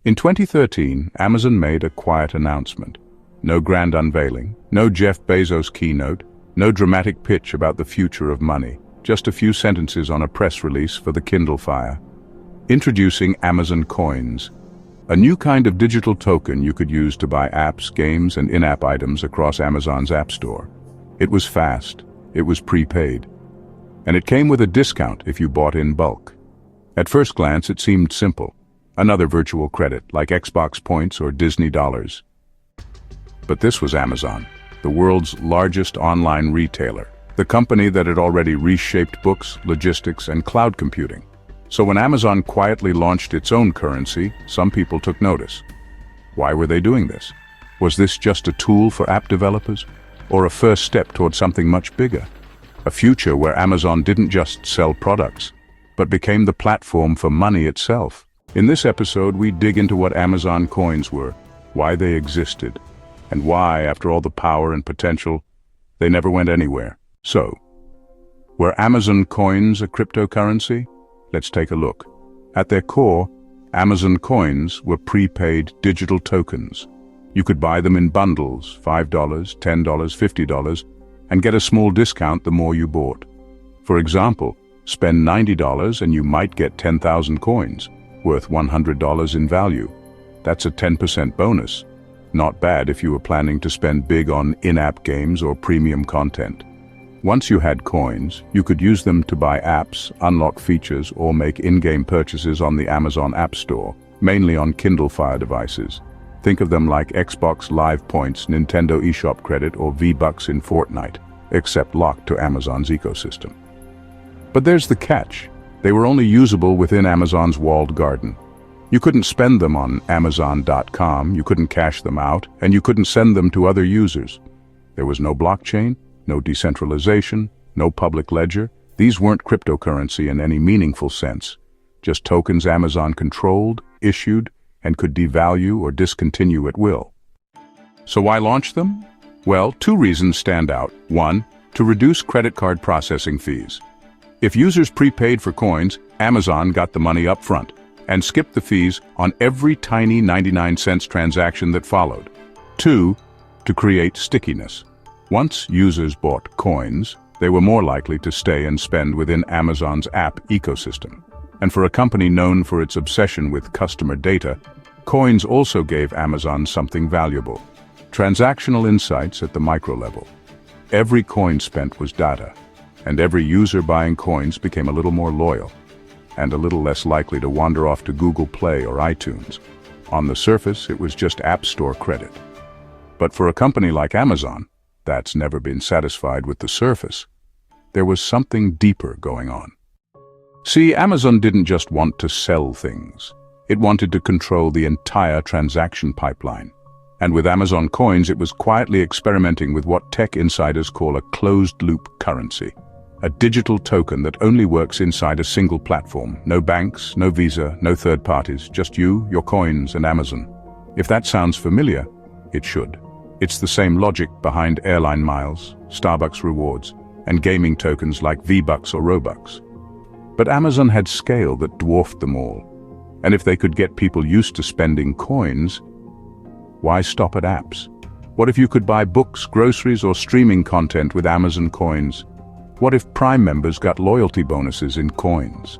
In 2013, Amazon made a quiet announcement. No grand unveiling, no Jeff Bezos keynote, no dramatic pitch about the future of money, just a few sentences on a press release for the Kindle Fire. Introducing Amazon Coins, a new kind of digital token you could use to buy apps, games, and in-app items across Amazon's App Store. It was fast, it was prepaid, and it came with a discount if you bought in bulk. At first glance, it seemed simple. Another virtual credit, like Xbox points or Disney dollars. But this was Amazon, the world's largest online retailer, the company that had already reshaped books, logistics, and cloud computing. So when Amazon quietly launched its own currency, some people took notice. Why were they doing this? Was this just a tool for app developers? Or a first step towards something much bigger? A future where Amazon didn't just sell products, but became the platform for money itself. In this episode, we dig into what Amazon Coins were, why they existed, and why, after all the power and potential, they never went anywhere. So, were Amazon Coins a cryptocurrency? Let's take a look. At their core, Amazon Coins were prepaid digital tokens. You could buy them in bundles, $5, $10, $50, and get a small discount the more you bought. For example, spend $90 and you might get 10,000 coins, worth $100 in value. That's a 10% bonus. Not bad if you were planning to spend big on in-app games or premium content. Once you had coins, you could use them to buy apps, unlock features, or make in-game purchases on the Amazon App Store, mainly on Kindle Fire devices. Think of them like Xbox Live Points, Nintendo eShop credit, or V-Bucks in Fortnite, except locked to Amazon's ecosystem. But there's the catch. They were only usable within Amazon's walled garden. You couldn't spend them on Amazon.com, you couldn't cash them out, and you couldn't send them to other users. There was no blockchain, no decentralization, no public ledger. These weren't cryptocurrency in any meaningful sense, just tokens Amazon controlled, issued, and could devalue or discontinue at will. So why launch them? Well, two reasons stand out. One, to reduce credit card processing fees. If users prepaid for coins, Amazon got the money up front and skipped the fees on every tiny 99-cent transaction that followed. Two, to create stickiness. Once users bought coins, they were more likely to stay and spend within Amazon's app ecosystem. And for a company known for its obsession with customer data, coins also gave Amazon something valuable: transactional insights at the micro level. Every coin spent was data, and every user buying coins became a little more loyal, and a little less likely to wander off to Google Play or iTunes. On the surface, it was just App Store credit. But for a company like Amazon, that's never been satisfied with the surface. There was something deeper going on. See, Amazon didn't just want to sell things. It wanted to control the entire transaction pipeline. And with Amazon Coins, it was quietly experimenting with what tech insiders call a closed-loop currency. A digital token that only works inside a single platform. No banks, no Visa, no third parties, just you, your coins, and Amazon. If that sounds familiar, it should. It's the same logic behind airline miles, Starbucks rewards, and gaming tokens like V-Bucks or Robux. But Amazon had scale that dwarfed them all. And if they could get people used to spending coins, why stop at apps? What if you could buy books, groceries, or streaming content with Amazon Coins? What if Prime members got loyalty bonuses in coins?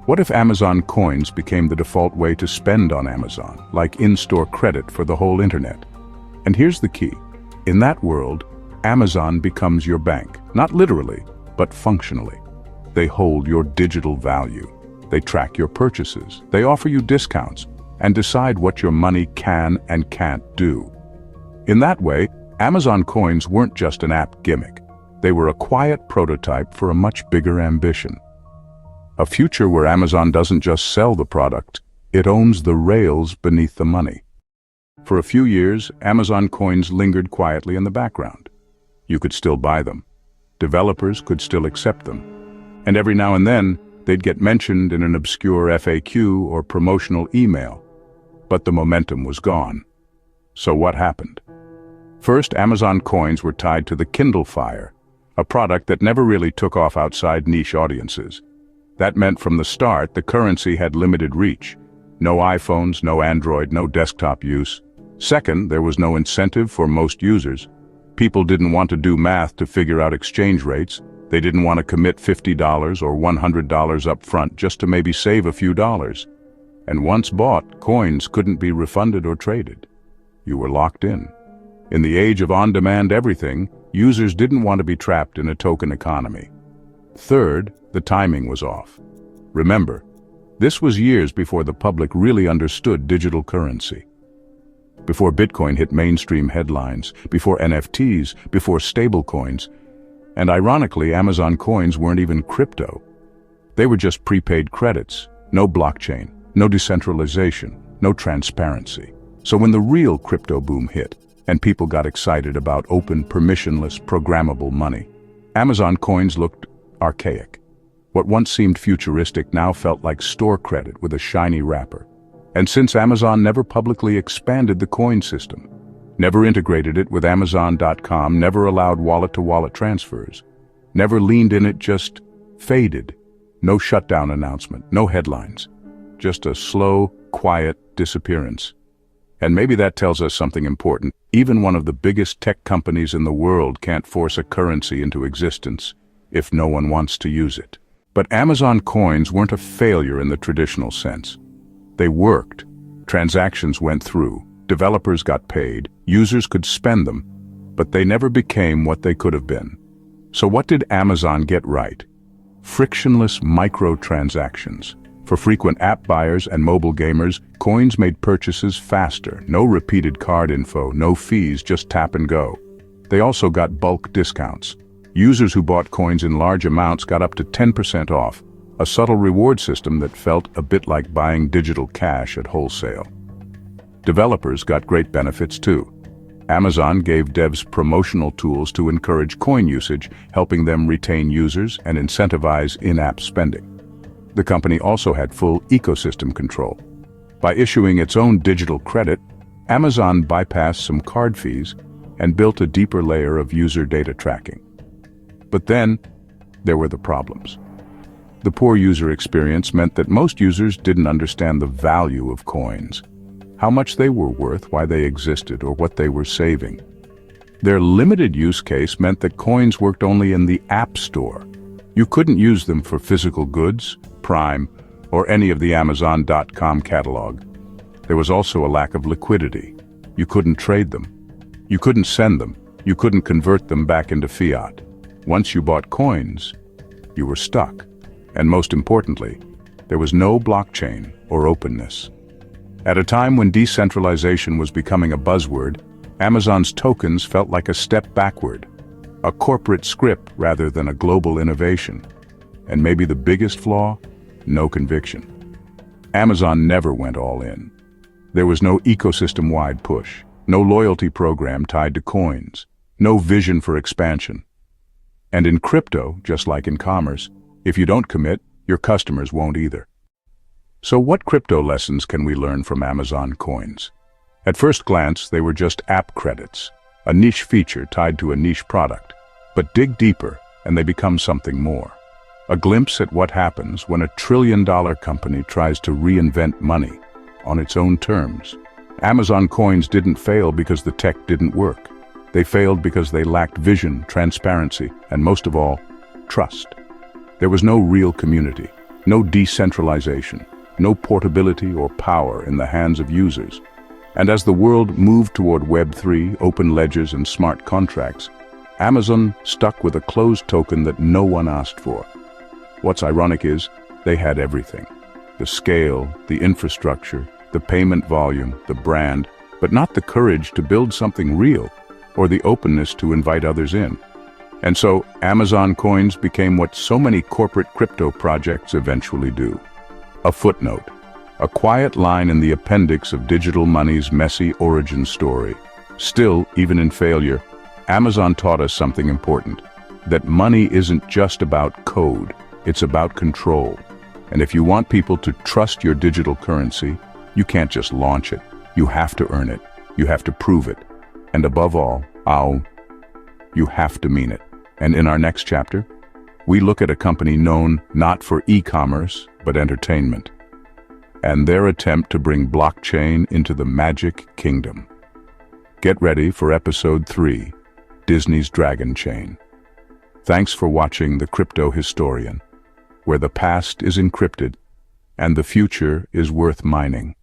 What if Amazon Coins became the default way to spend on Amazon, like in-store credit for the whole internet? And here's the key. In that world, Amazon becomes your bank, not literally, but functionally. They hold your digital value. They track your purchases. They offer you discounts and decide what your money can and can't do. In that way, Amazon Coins weren't just an app gimmick. They were a quiet prototype for a much bigger ambition. A future where Amazon doesn't just sell the product, it owns the rails beneath the money. For a few years, Amazon Coins lingered quietly in the background. You could still buy them. Developers could still accept them. And every now and then, they'd get mentioned in an obscure FAQ or promotional email. But the momentum was gone. So what happened? First, Amazon Coins were tied to the Kindle Fire, a product that never really took off outside niche audiences. That meant from the start the currency had limited reach. No iPhones, no Android, no desktop use. Second, there was no incentive for most users. People didn't want to do math to figure out exchange rates. They didn't want to commit $50 or $100 up front just to maybe save a few dollars. And once bought, coins couldn't be refunded or traded. You were locked in. In the age of on-demand everything, users didn't want to be trapped in a token economy. Third, the timing was off. Remember, this was years before the public really understood digital currency. Before Bitcoin hit mainstream headlines, before NFTs, before stablecoins, and ironically, Amazon coins weren't even crypto. They were just prepaid credits, no blockchain, no decentralization, no transparency. So when the real crypto boom hit, and people got excited about open, permissionless, programmable money, Amazon coins looked archaic. What once seemed futuristic now felt like store credit with a shiny wrapper. And since Amazon never publicly expanded the coin system, never integrated it with Amazon.com, never allowed wallet-to-wallet transfers, never leaned in, it just faded. No shutdown announcement, no headlines. Just a slow, quiet disappearance. And maybe that tells us something important. Even one of the biggest tech companies in the world can't force a currency into existence if no one wants to use it. But Amazon coins weren't a failure in the traditional sense. They worked. Transactions went through. Developers got paid. Users could spend them. But they never became what they could have been. So what did Amazon get right? Frictionless microtransactions. For frequent app buyers and mobile gamers, coins made purchases faster. No repeated card info, no fees, just tap and go. They also got bulk discounts. Users who bought coins in large amounts got up to 10% off, a subtle reward system that felt a bit like buying digital cash at wholesale. Developers got great benefits too. Amazon gave devs promotional tools to encourage coin usage, helping them retain users and incentivize in-app spending. The company also had full ecosystem control. By issuing its own digital credit, Amazon bypassed some card fees and built a deeper layer of user data tracking. But then, there were the problems. The poor user experience meant that most users didn't understand the value of coins, how much they were worth, why they existed, or what they were saving. Their limited use case meant that coins worked only in the App Store. You couldn't use them for physical goods, Prime, or any of the Amazon.com catalog. There was also a lack of liquidity. You couldn't trade them. You couldn't send them. You couldn't convert them back into fiat. Once you bought coins, you were stuck. And most importantly, there was no blockchain or openness. At a time when decentralization was becoming a buzzword, Amazon's tokens felt like a step backward, a corporate script rather than a global innovation. And maybe the biggest flaw? No conviction. Amazon never went all in. There was no ecosystem-wide push, no loyalty program tied to coins, no vision for expansion. And in crypto, just like in commerce, if you don't commit, your customers won't either. So what crypto lessons can we learn from Amazon coins? At first glance, they were just app credits, a niche feature tied to a niche product. But dig deeper, and they become something more. A glimpse at what happens when a trillion-dollar company tries to reinvent money on its own terms. Amazon coins didn't fail because the tech didn't work. They failed because they lacked vision, transparency, and most of all, trust. There was no real community, no decentralization, no portability or power in the hands of users. And as the world moved toward Web3, open ledgers, and smart contracts, Amazon stuck with a closed token that no one asked for. What's ironic is, they had everything. The scale, the infrastructure, the payment volume, the brand, but not the courage to build something real, or the openness to invite others in. And so, Amazon coins became what so many corporate crypto projects eventually do. A footnote, a quiet line in the appendix of digital money's messy origin story. Still, even in failure, Amazon taught us something important, that money isn't just about code, it's about control. And if you want people to trust your digital currency, you can't just launch it. You have to earn it. You have to prove it. And above all, you have to mean it. And in our next chapter, we look at a company known not for e-commerce, but entertainment. and their attempt to bring blockchain into the Magic Kingdom. Get ready for Episode 3, Disney's Dragon Chain. Thanks for watching The Crypto Historian, where the past is encrypted and the future is worth mining.